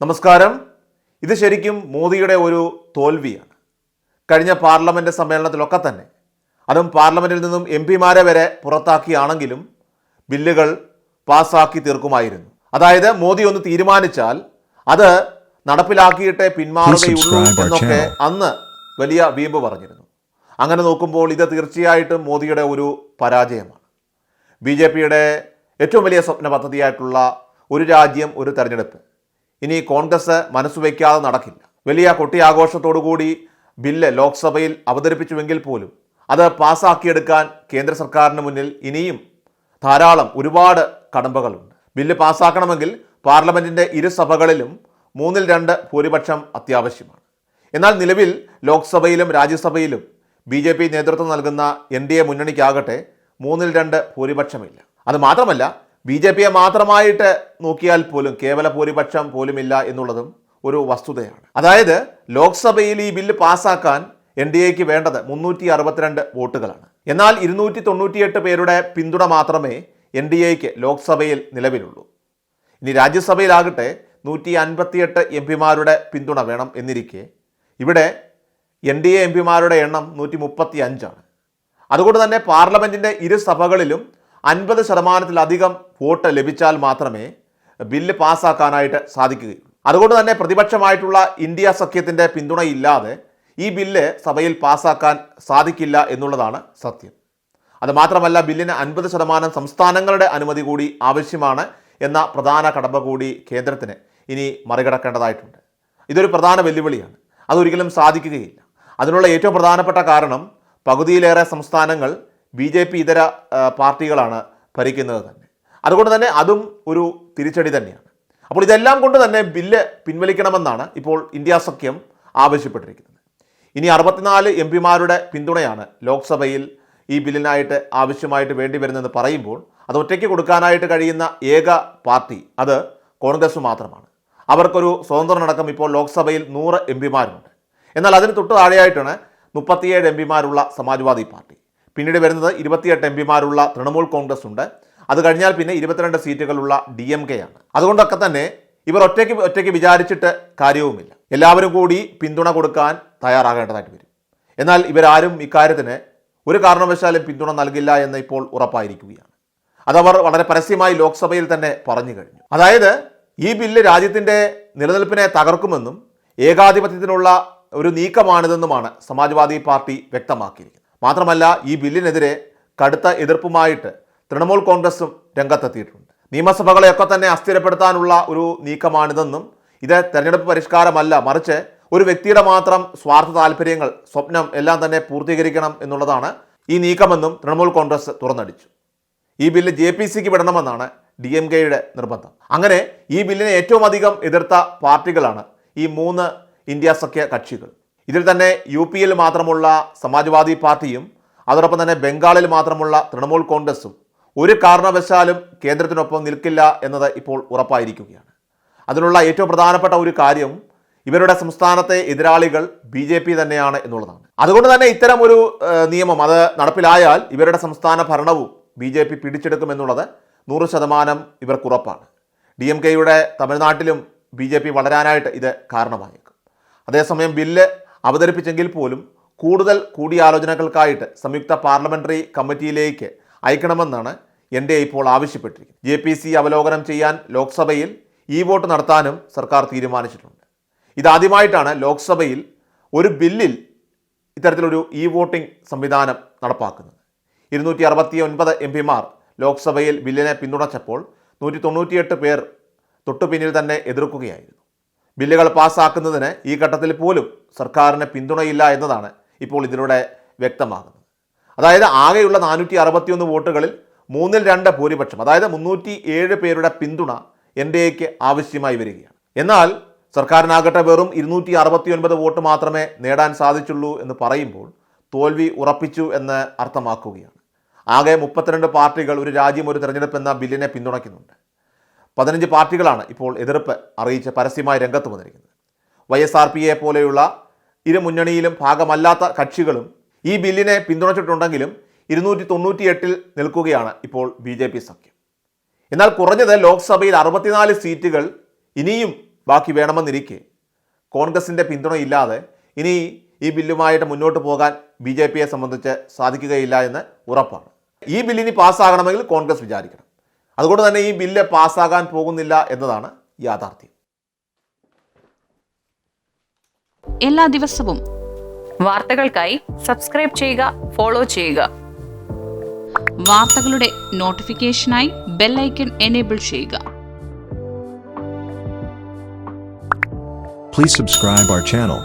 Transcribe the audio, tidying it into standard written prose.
നമസ്കാരം. ഇത് ശരിക്കും മോദിയുടെ ഒരു തോൽവിയാണ്. കഴിഞ്ഞ പാർലമെൻറ്റ് സമ്മേളനത്തിലൊക്കെ തന്നെ, അതും പാർലമെൻറ്റിൽ നിന്നും MP-മാരെ വരെ പുറത്താക്കിയാണെങ്കിലും ബില്ലുകൾ പാസ്സാക്കി തീർക്കുമായിരുന്നു. അതായത് മോദി ഒന്ന് തീരുമാനിച്ചാൽ അത് നടപ്പിലാക്കിയിട്ടേ പിന്മാറുകയുള്ളൂ എന്നൊക്കെ അന്ന് വലിയ വീമ്പ് പറഞ്ഞിരുന്നു. അങ്ങനെ നോക്കുമ്പോൾ ഇത് തീർച്ചയായിട്ടും മോദിയുടെ ഒരു പരാജയമാണ്. BJP-യുടെ ഏറ്റവും വലിയ സ്വപ്ന പദ്ധതിയായിട്ടുള്ള ഒരു രാജ്യം ഒരു തെരഞ്ഞെടുപ്പ് ഇനി കോൺഗ്രസ് മനസ്സുവയ്ക്കാതെ നടക്കില്ല. വലിയ കൊട്ടിയാഘോഷത്തോടുകൂടി ബില്ല് ലോക്സഭയിൽ അവതരിപ്പിച്ചുവെങ്കിൽ പോലും അത് പാസ്സാക്കിയെടുക്കാൻ കേന്ദ്ര സർക്കാരിന് മുന്നിൽ ഇനിയും ധാരാളം ഒരുപാട് കടമ്പകളുണ്ട്. ബില്ല് പാസ്സാക്കണമെങ്കിൽ പാർലമെൻറ്റിൻ്റെ ഇരുസഭകളിലും 2/3 ഭൂരിപക്ഷം അത്യാവശ്യമാണ്. എന്നാൽ നിലവിൽ ലോക്സഭയിലും രാജ്യസഭയിലും BJP നേതൃത്വം നൽകുന്ന NDA മുന്നണിക്കാകട്ടെ 2/3 ഭൂരിപക്ഷമില്ല. അത് മാത്രമല്ല, BJP-യെ മാത്രമായിട്ട് നോക്കിയാൽ പോലും കേവല ഭൂരിപക്ഷം പോലുമില്ല എന്നുള്ളതും ഒരു വസ്തുതയാണ്. അതായത് ലോക്സഭയിൽ ഈ ബില്ല് പാസ്സാക്കാൻ NDA-ക്ക് വേണ്ടത് 362 വോട്ടുകളാണ്. എന്നാൽ 298 പേരുടെ പിന്തുണ മാത്രമേ NDA-ക്ക് ലോക്സഭയിൽ നിലവിലുള്ളൂ. ഇനി രാജ്യസഭയിലാകട്ടെ 158 MP-മാരുടെ പിന്തുണ വേണം എന്നിരിക്കെ ഇവിടെ NDA MP-മാരുടെ എണ്ണം 135ആണ്. അതുകൊണ്ട് തന്നെ പാർലമെൻറ്റിൻ്റെ ഇരുസഭകളിലും 50%-ലധികം വോട്ട് ലഭിച്ചാൽ മാത്രമേ ബില്ല് പാസ്സാക്കാനായിട്ട് സാധിക്കുകയുള്ളൂ. അതുകൊണ്ട് തന്നെ പ്രതിപക്ഷമായിട്ടുള്ള ഇന്ത്യ സഖ്യത്തിൻ്റെ പിന്തുണയില്ലാതെ ഈ ബില്ല് സഭയിൽ പാസ്സാക്കാൻ സാധിക്കില്ല എന്നുള്ളതാണ് സത്യം. അതുമാത്രമല്ല, ബില്ലിന് 50% സംസ്ഥാനങ്ങളുടെ അനുമതി കൂടി ആവശ്യമാണ് എന്ന പ്രധാന കടമ്പ കൂടി കേന്ദ്രത്തിന് ഇനി മറികടക്കേണ്ടതായിട്ടുണ്ട്. ഇതൊരു പ്രധാന വെല്ലുവിളിയാണ്. അതൊരിക്കലും സാധിക്കുകയില്ല. അതിനുള്ള ഏറ്റവും പ്രധാനപ്പെട്ട കാരണം പകുതിയിലേറെ സംസ്ഥാനങ്ങൾ BJP ഇതര പാർട്ടികളാണ് ഭരിക്കുന്നത് തന്നെ. അതുകൊണ്ട് തന്നെ അതും ഒരു തിരിച്ചടി തന്നെയാണ്. അപ്പോൾ ഇതെല്ലാം കൊണ്ട് തന്നെ ബില്ല് പിൻവലിക്കണമെന്നാണ് ഇപ്പോൾ ഇന്ത്യ സഖ്യം ആവശ്യപ്പെട്ടിരിക്കുന്നത്. ഇനി 64 MP-മാരുടെ പിന്തുണയാണ് ലോക്സഭയിൽ ഈ ബില്ലിനായിട്ട് ആവശ്യമായിട്ട് വേണ്ടി വരുന്നതെന്ന് പറയുമ്പോൾ അത് ഒറ്റയ്ക്ക് കൊടുക്കാനായിട്ട് കഴിയുന്ന ഏക പാർട്ടി അത് കോൺഗ്രസ് മാത്രമാണ്. അവർക്കൊരു സ്വതന്ത്രനടക്കം ഇപ്പോൾ ലോക്സഭയിൽ 100 MP-മാരുണ്ട്. എന്നാൽ അതിന് തൊട്ട് താഴെയായിട്ടാണ് 37 MP-മാരുള്ള സമാജ്വാദി പാർട്ടി. പിന്നീട് വരുന്നത് 28 MP-മാരുള്ള തൃണമൂൽ കോൺഗ്രസ് ഉണ്ട്. അത് കഴിഞ്ഞാൽ പിന്നെ 22 സീറ്റുകളുള്ള DMK ആണ്. അതുകൊണ്ടൊക്കെ തന്നെ ഇവർ ഒറ്റയ്ക്ക് വിചാരിച്ചിട്ട് കാര്യവുമില്ല. എല്ലാവരും കൂടി പിന്തുണ കൊടുക്കാൻ തയ്യാറാകേണ്ടതായിട്ട് വരും. എന്നാൽ ഇവരാരും ഇക്കാര്യത്തിന് ഒരു കാരണവശാലും പിന്തുണ നൽകില്ല എന്ന് ഇപ്പോൾ ഉറപ്പായിരിക്കുകയാണ്. അതവർ വളരെ പരസ്യമായി ലോക്സഭയിൽ തന്നെ പറഞ്ഞു കഴിഞ്ഞു. അതായത് ഈ ബില്ല് രാജ്യത്തിൻ്റെ നിലനിൽപ്പിനെ തകർക്കുമെന്നും ഏകാധിപത്യത്തിനുള്ള ഒരു നീക്കമാണിതെന്നുമാണ് സമാജ്വാദി പാർട്ടി വ്യക്തമാക്കിയിരിക്കുന്നത്. മാത്രമല്ല, ഈ ബില്ലിനെതിരെ കടുത്ത എതിർപ്പുമായിട്ട് തൃണമൂൽ കോൺഗ്രസും രംഗത്തെത്തിയിട്ടുണ്ട്. നിയമസഭകളെയൊക്കെ തന്നെ അസ്ഥിരപ്പെടുത്താനുള്ള ഒരു നീക്കമാണിതെന്നും ഇത് തെരഞ്ഞെടുപ്പ് പരിഷ്കാരമല്ല, മറിച്ച് ഒരു വ്യക്തിയുടെ മാത്രം സ്വാർത്ഥ താല്പര്യങ്ങൾ, സ്വപ്നം എല്ലാം തന്നെ പൂർത്തീകരിക്കണം എന്നുള്ളതാണ് ഈ നീക്കമെന്നും തൃണമൂൽ കോൺഗ്രസ് തുറന്നടിച്ചു. ഈ ബില്ല് JPC-ക്ക് വിടണമെന്നാണ് DMK-യുടെ നിർബന്ധം. അങ്ങനെ ഈ ബില്ലിനെ ഏറ്റവും അധികം എതിർത്ത പാർട്ടികളാണ് ഈ 3 ഇന്ത്യ സഖ്യ കക്ഷികൾ. ഇതിൽ തന്നെ UP-യിൽ മാത്രമുള്ള സമാജ്വാദി പാർട്ടിയും അതോടൊപ്പം തന്നെ ബംഗാളിൽ മാത്രമുള്ള തൃണമൂൽ കോൺഗ്രസും ഒരു കാരണവശാലും കേന്ദ്രത്തിനൊപ്പം നിൽക്കില്ല എന്നത് ഇപ്പോൾ ഉറപ്പായിരിക്കുകയാണ്. അതിനുള്ള ഏറ്റവും പ്രധാനപ്പെട്ട ഒരു കാര്യം ഇവരുടെ സംസ്ഥാനത്തെ എതിരാളികൾ BJP തന്നെയാണ് എന്നുള്ളതാണ്. അതുകൊണ്ട് തന്നെ ഇത്തരം ഒരു നിയമം അത് നടപ്പിലായാൽ ഇവരുടെ സംസ്ഥാന ഭരണവും BJP പിടിച്ചെടുക്കുമെന്നുള്ളത് 100% ഇവർക്കുറപ്പാണ്. DMK-യുടെ തമിഴ്നാട്ടിലും BJP വളരാനായിട്ട് ഇത് കാരണമായേക്കും. അതേസമയം ബില്ല് അവതരിപ്പിച്ചെങ്കിൽ പോലും കൂടുതൽ കൂടിയാലോചനകൾക്കായിട്ട് സംയുക്ത പാർലമെൻ്ററി കമ്മിറ്റിയിലേക്ക് അയക്കണമെന്നാണ് NDA ഇപ്പോൾ ആവശ്യപ്പെട്ടിരിക്കുന്നത്. JPC അവലോകനം ചെയ്യാൻ ലോക്സഭയിൽ വോട്ട് നടത്താനും സർക്കാർ തീരുമാനിച്ചിട്ടുണ്ട്. ഇതാദ്യമായിട്ടാണ് ലോക്സഭയിൽ ഒരു ബില്ലിൽ ഇത്തരത്തിലൊരു വോട്ടിംഗ് സംവിധാനം നടപ്പാക്കുന്നത്. 269 MP-മാർ ലോക്സഭയിൽ ബില്ലിനെ പിന്തുണച്ചപ്പോൾ 198 പേർ തൊട്ടുപിന്നിൽ തന്നെ എതിർക്കുകയായിരുന്നു. ബില്ലുകൾ പാസ്സാക്കുന്നതിന് ഈ ഘട്ടത്തിൽ പോലും സർക്കാരിന് പിന്തുണയില്ല എന്നതാണ് ഇപ്പോൾ ഇതിലൂടെ വ്യക്തമാകുന്നത്. അതായത് ആകെയുള്ള 461 വോട്ടുകളിൽ 2/3 ഭൂരിപക്ഷം, അതായത് 307 പേരുടെ പിന്തുണ NDA-ക്ക് ആവശ്യമായി വരികയാണ്. എന്നാൽ സർക്കാരിനാകട്ടെ വെറും 269 വോട്ട് മാത്രമേ നേടാൻ സാധിച്ചുള്ളൂ എന്ന് പറയുമ്പോൾ തോൽവി ഉറപ്പിച്ചു എന്ന് അർത്ഥമാക്കുകയാണ്. ആകെ 32 പാർട്ടികൾ ഒരു രാജ്യം ഒരു തെരഞ്ഞെടുപ്പ് എന്ന ബില്ലിനെ പിന്തുണയ്ക്കുന്നുണ്ട്. 15 പാർട്ടികളാണ് ഇപ്പോൾ എതിർപ്പ് അറിയിച്ച് പരസ്യമായി രംഗത്ത് വന്നിരിക്കുന്നത്. YSRP-യെ പോലെയുള്ള ഇരു മുന്നണിയിലും ഭാഗമല്ലാത്ത കക്ഷികളും ഈ ബില്ലിനെ പിന്തുണച്ചിട്ടുണ്ടെങ്കിലും 298-ൽ നിൽക്കുകയാണ് ഇപ്പോൾ BJP സഖ്യം. എന്നാൽ കുറഞ്ഞത് ലോക്സഭയിൽ 64 സീറ്റുകൾ ഇനിയും ബാക്കി വേണമെന്നിരിക്കെ കോൺഗ്രസിൻ്റെ പിന്തുണയില്ലാതെ ഇനി ഈ ബില്ലുമായിട്ട് മുന്നോട്ട് പോകാൻ BJPയെ സംബന്ധിച്ച് സാധിക്കുകയില്ല എന്ന് ഉറപ്പാണ്. ഈ ബില്ലിനി പാസ്സാകണമെങ്കിൽ കോൺഗ്രസ് വിചാരിക്കണം. അതുകൊണ്ട് തന്നെ ഈ ബില്ല് പാസ്സാകാൻ പോകുന്നില്ല എന്നതാണ് യാഥാർത്ഥ്യം. എല്ലാ ദിവസവും വാർത്തകൾക്കായി സബ്സ്ക്രൈബ് ചെയ്യുക, ഫോളോ ചെയ്യുക. വാർത്തകളുടെ നോട്ടിഫിക്കേഷനായി ബെൽ ഐക്കൺ എനേബിൾ ചെയ്യുക. Please subscribe our channel.